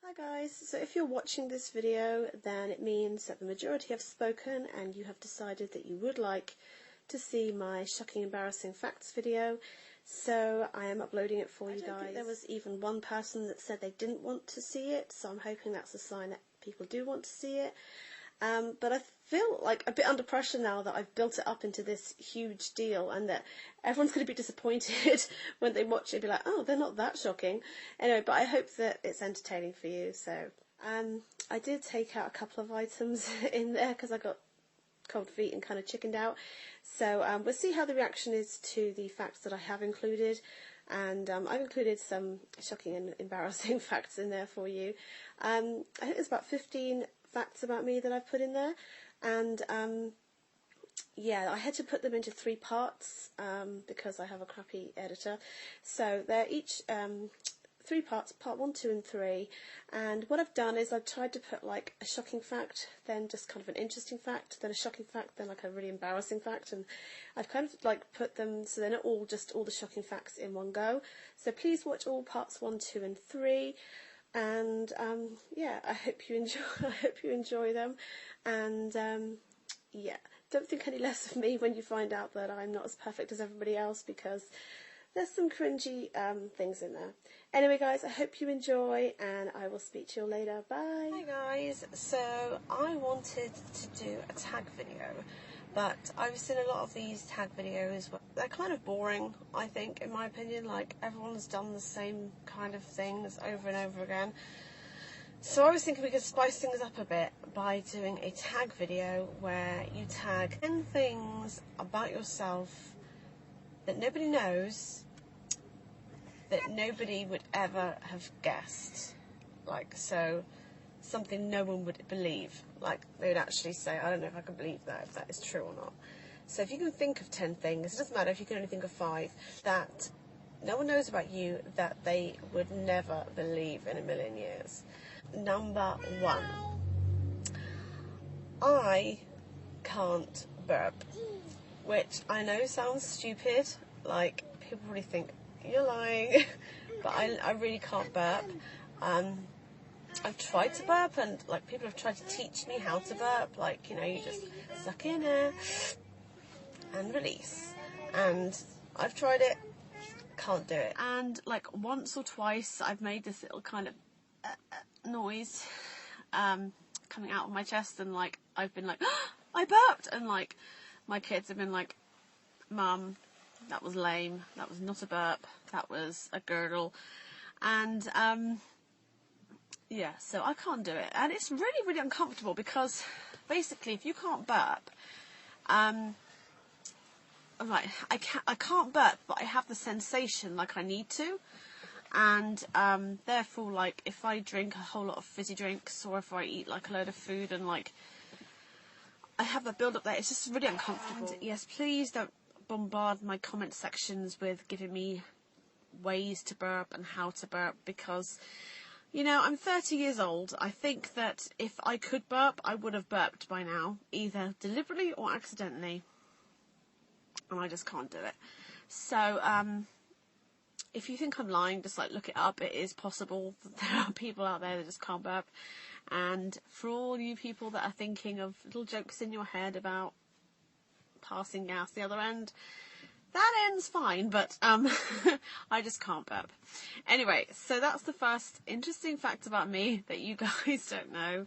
Hi guys, so if you're watching this video, then it means that the majority have spoken and you have decided that you would like to see my shocking embarrassing facts video, so I am uploading it for you guys. I think there was even one person that said they didn't want to see it, so I'm hoping that's a sign that people do want to see it. But I feel like a bit under pressure now that I've built it up into this huge deal and that everyone's going to be disappointed when they watch it and be like, oh, they're not that shocking. Anyway, but I hope that it's entertaining for you. So I did take out a couple of items in there because I got cold feet and kind of chickened out. So we'll see how the reaction is to the facts that I have included. And I've included some shocking and embarrassing facts in there for you. I think there's about 15 facts about me that I've put in there, and yeah, I had to put them into 3 parts because I have a crappy editor, so they're each 3 parts, part 1, 2 and 3, and what I've done is I've tried to put like a shocking fact, then just kind of an interesting fact, then a shocking fact, then like a really embarrassing fact, and I've kind of like put them so they're not all just all the shocking facts in one go. So please watch all parts 1, 2 and 3. And yeah, I hope you enjoy them, and yeah, don't think any less of me when you find out that I'm not as perfect as everybody else, because there's some cringy things in there. Anyway guys, I hope you enjoy, and I will speak to you later. Bye. Hi guys, so I wanted to do a tag video, but I've seen a lot of these tag videos. They're kind of boring, I think, in my opinion. Like, everyone's done the same kind of things over and over again. So I was thinking we could spice things up a bit by doing a tag video where you tag 10 things about yourself that nobody knows, that nobody would ever have guessed. Like, so something no one would believe. Like, they would actually say, I don't know if I can believe that, if that is true or not. So if you can think of 10 things, it doesn't matter if you can only think of 5, that no one knows about you, that they would never believe in a million years. Number 1. I can't burp. Which I know sounds stupid. Like, people really think, you're lying. But I really can't burp. I've tried to burp, and like people have tried to teach me how to burp, like, you know, you just suck in air and release, and I've tried it, can't do it. And like once or twice I've made this little kind of noise coming out of my chest, and like I've been like, oh, I burped, and like my kids have been like, Mum, that was lame, that was not a burp, that was a gurgle. And yeah, so I can't do it, and it's really, really uncomfortable, because basically if you can't burp, like I can't burp, but I have the sensation like I need to, and therefore, like if I drink a whole lot of fizzy drinks, or if I eat like a load of food and like I have that build up there, it's just really uncomfortable. And yes, please don't bombard my comment sections with giving me ways to burp and how to burp, because, you know, I'm 30 years old. I think that if I could burp, I would have burped by now, either deliberately or accidentally. And I just can't do it. So, if you think I'm lying, just like look it up. It is possible that there are people out there that just can't burp. And for all you people that are thinking of little jokes in your head about passing gas the other end, that ends fine, but I just can't burp. Anyway, so that's the first interesting fact about me that you guys don't know.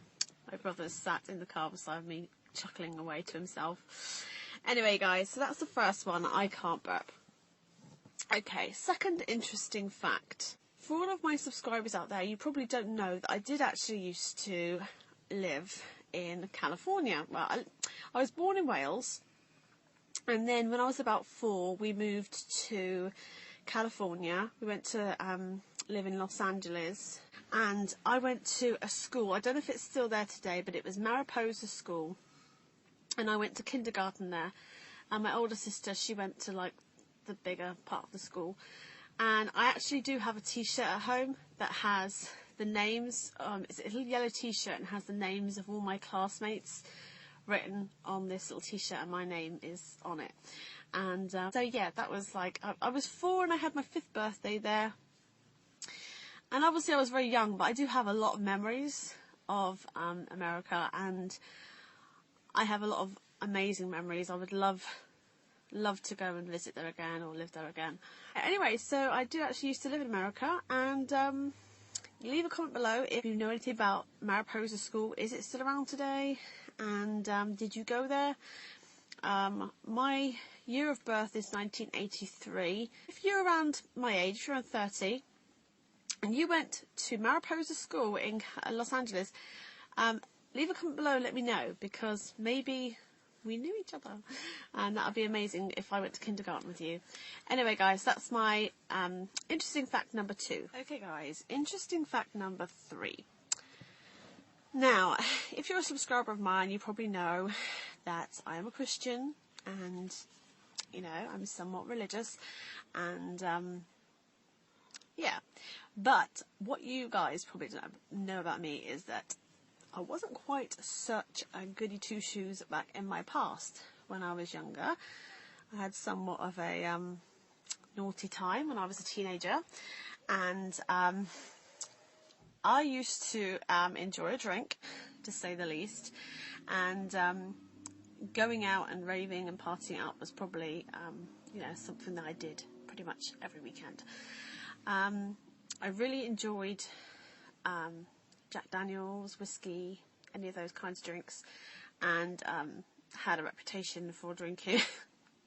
My brother's sat in the car beside me, chuckling away to himself. Anyway, guys, so that's the first one. I can't burp. Okay, second interesting fact. For all of my subscribers out there, you probably don't know that I did actually used to live in California. Well, I was born in Wales. And then when I was about 4, we moved to California. We went to live in Los Angeles. And I went to a school. I don't know if it's still there today, but it was Mariposa School. And I went to kindergarten there. And my older sister, she went to like the bigger part of the school. And I actually do have a T-shirt at home that has the names. It's a little yellow T-shirt and has the names of all my classmates written on this little T-shirt, and my name is on it. And so yeah, that was like, I was 4 and I had my 5th birthday there. And obviously I was very young, but I do have a lot of memories of America, and I have a lot of amazing memories. I would love to go and visit there again or live there again. Anyway, so I do actually used to live in America, and leave a comment below if you know anything about Mariposa School. Is it still around today? And did you go there? My year of birth is 1983. If you're around my age, if you're around 30, and you went to Mariposa School in Los Angeles, leave a comment below and let me know, because maybe we knew each other, and that would be amazing if I went to kindergarten with you. Anyway, guys, that's my interesting fact number 2. Okay, guys, interesting fact number 3. Now, if you're a subscriber of mine, you probably know that I am a Christian, and, you know, I'm somewhat religious, and, yeah. But what you guys probably don't know about me is that I wasn't quite such a goody two-shoes back in my past when I was younger. I had somewhat of a naughty time when I was a teenager, and I used to enjoy a drink, to say the least, and going out and raving and partying out was probably you know, something that I did pretty much every weekend. I really enjoyed Jack Daniels, whiskey, any of those kinds of drinks, and had a reputation for drinking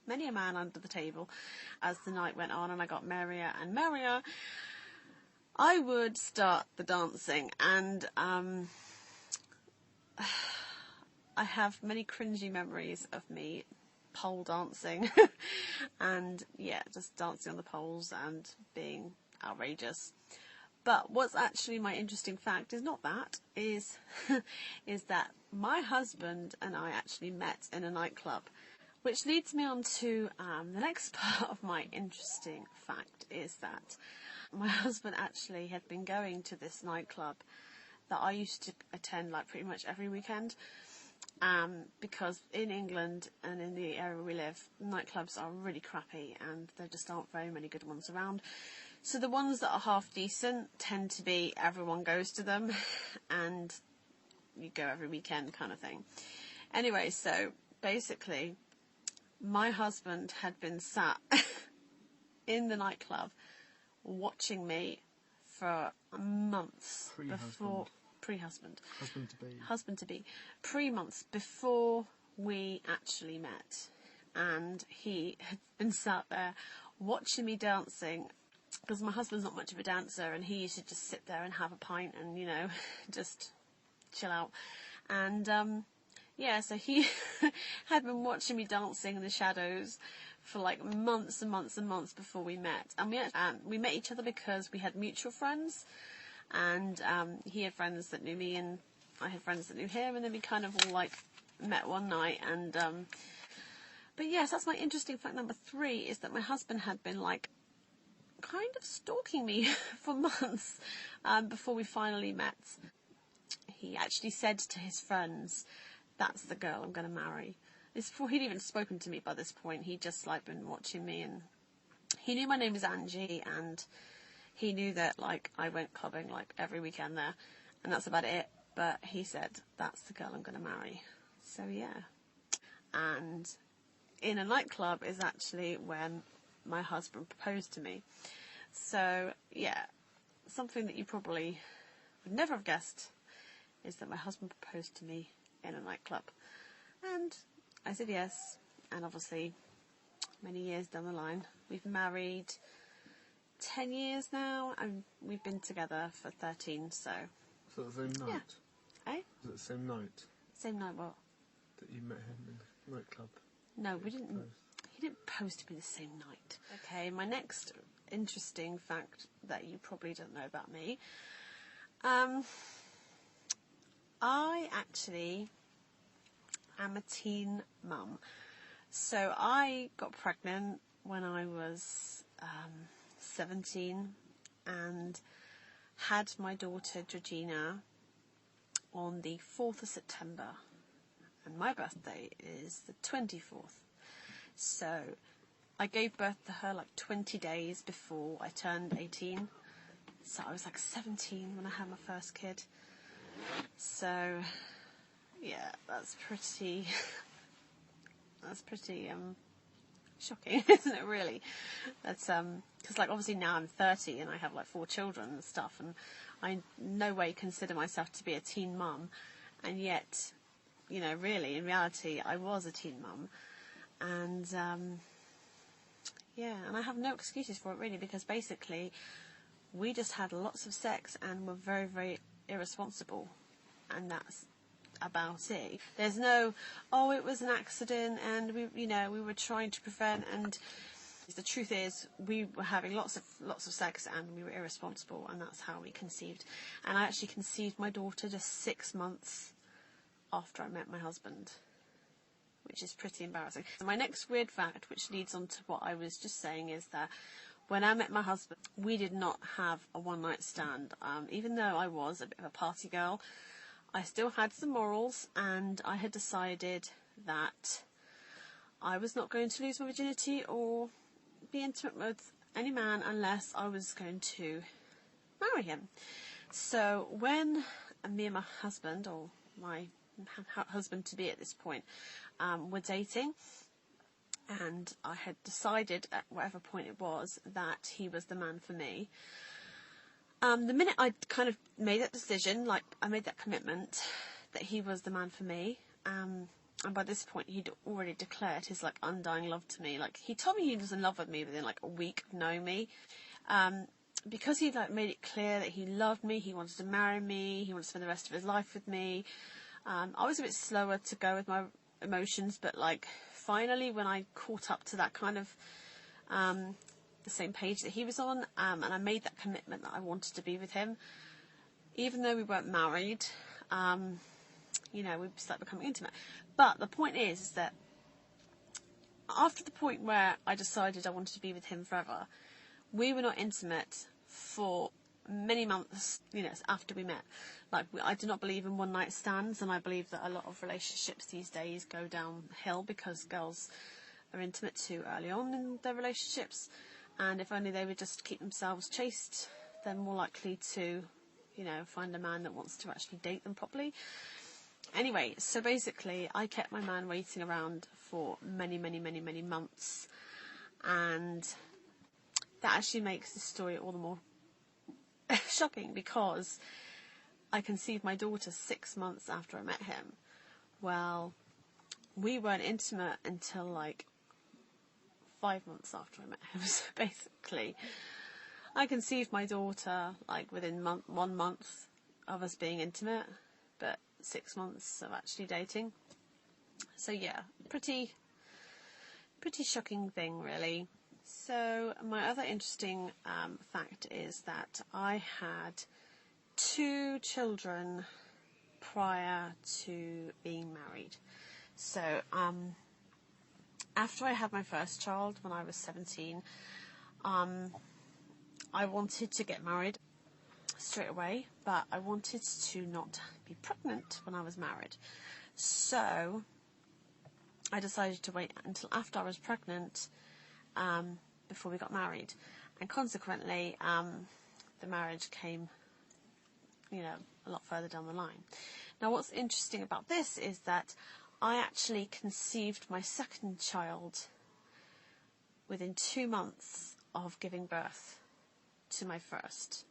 many a man under the table. As the night went on and I got merrier and merrier, I would start the dancing, and I have many cringy memories of me pole dancing and yeah, just dancing on the poles and being outrageous. But what's actually my interesting fact is not that, is that my husband and I actually met in a nightclub, which leads me on to the next part of my interesting fact, is that my husband actually had been going to this nightclub that I used to attend like pretty much every weekend, because in England and in the area we live, nightclubs are really crappy and there just aren't very many good ones around. So the ones that are half decent tend to be everyone goes to them and you go every weekend kind of thing. Anyway, so basically my husband had been sat in the nightclub watching me for months before husband to be 3 months before we actually met, and he had been sat there watching me dancing, because my husband's not much of a dancer, and he used to just sit there and have a pint and, you know, just chill out. And yeah, so he had been watching me dancing in the shadows for like months and months and months before we met. And we met each other because we had mutual friends, and he had friends that knew me and I had friends that knew him, and then we kind of all like met one night. And but yes, that's my interesting fact number 3, is that my husband had been like kind of stalking me for months before we finally met. He actually said to his friends, "That's the girl I'm going to marry." This before he'd even spoken to me by this point. He'd just like been watching me, and he knew my name was Angie, and he knew that like I went clubbing like every weekend there, and that's about it. But he said, "That's the girl I'm going to marry." So yeah. And in a nightclub is actually when my husband proposed to me. So yeah, something that you probably would never have guessed is that my husband proposed to me in a nightclub. And I said yes, and obviously many years down the line, we've married 10 years now, and we've been together for 13, so... So the same night? Yeah. Eh? Was it the same night? Same night what? That you met him in the nightclub? No, we didn't. He didn't propose to me the same night. Okay, my next interesting fact that you probably don't know about me. I actually am a teen mum. So I got pregnant when I was 17 and had my daughter Georgina on the 4th of September. And my birthday is the 24th. So I gave birth to her like 20 days before I turned 18. So I was like 17 when I had my first kid. So yeah, that's pretty shocking, isn't it, really? That's because like obviously now I'm 30 and I have like 4 children and stuff, and I in no way consider myself to be a teen mum, and yet, you know, really in reality I was a teen mum. And yeah, and I have no excuses for it really, because basically we just had lots of sex and were very, very irresponsible, and that's about it. There's no, oh, it was an accident and we were trying to prevent, and the truth is we were having lots of sex and we were irresponsible, and that's how we conceived. And I actually conceived my daughter just 6 months after I met my husband, which is pretty embarrassing. So my next weird fact, which leads on to what I was just saying, is that when I met my husband, we did not have a one-night stand. Even though I was a bit of a party girl, I still had some morals, and I had decided that I was not going to lose my virginity or be intimate with any man unless I was going to marry him. So when me and my husband, or my husband-to-be at this point, were dating, and I had decided at whatever point it was that he was the man for me, the minute I kind of made that decision, like I made that commitment that he was the man for me, and by this point he'd already declared his like undying love to me. Like he told me he was in love with me within like a week of knowing me, because he'd like made it clear that he loved me, he wanted to marry me, he wanted to spend the rest of his life with me. I was a bit slower to go with my emotions, but like finally when I caught up to that kind of the same page that he was on, and I made that commitment that I wanted to be with him, even though we weren't married, we started becoming intimate. But the point is that after the point where I decided I wanted to be with him forever, we were not intimate for many months, after we met. Like, I do not believe in one-night stands, and I believe that a lot of relationships these days go downhill because girls are intimate too early on in their relationships. And if only they would just keep themselves chaste, they're more likely to, find a man that wants to actually date them properly. Anyway, so basically, I kept my man waiting around for many, many, many, many months. And that actually makes this story all the more shocking, because I conceived my daughter 6 months after I met him. Well, we weren't intimate until like 5 months after I met him. So basically, I conceived my daughter like within 1 month of us being intimate, but 6 months of actually dating. So yeah, pretty shocking thing, really. So my other interesting fact is that I had 2 children prior to being married. So after I had my first child when I was 17, I wanted to get married straight away, but I wanted to not be pregnant when I was married. So I decided to wait until after I was pregnant before we got married. And consequently, the marriage came, a lot further down the line. Now, what's interesting about this is that I actually conceived my second child within 2 months of giving birth to my first.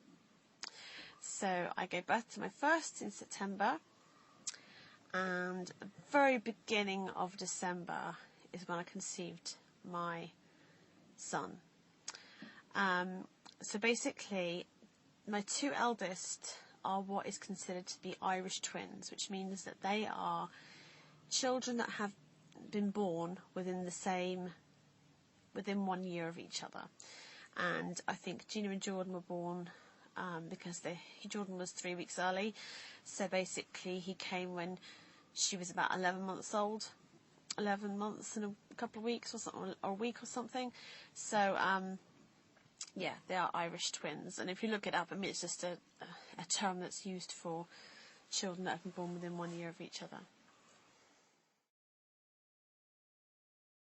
So I gave birth to my first in September, and the very beginning of December is when I conceived my son. So basically, my 2 eldest are what is considered to be Irish twins, which means that they are children that have been born within 1 year of each other. And I think Gina and Jordan were born because Jordan was 3 weeks early. So basically he came when she was about 11 months old, 11 months and a couple of weeks or something, or a week or something. So yeah, they are Irish twins. And if you look it up, it's just a term that's used for children that have been born within 1 year of each other.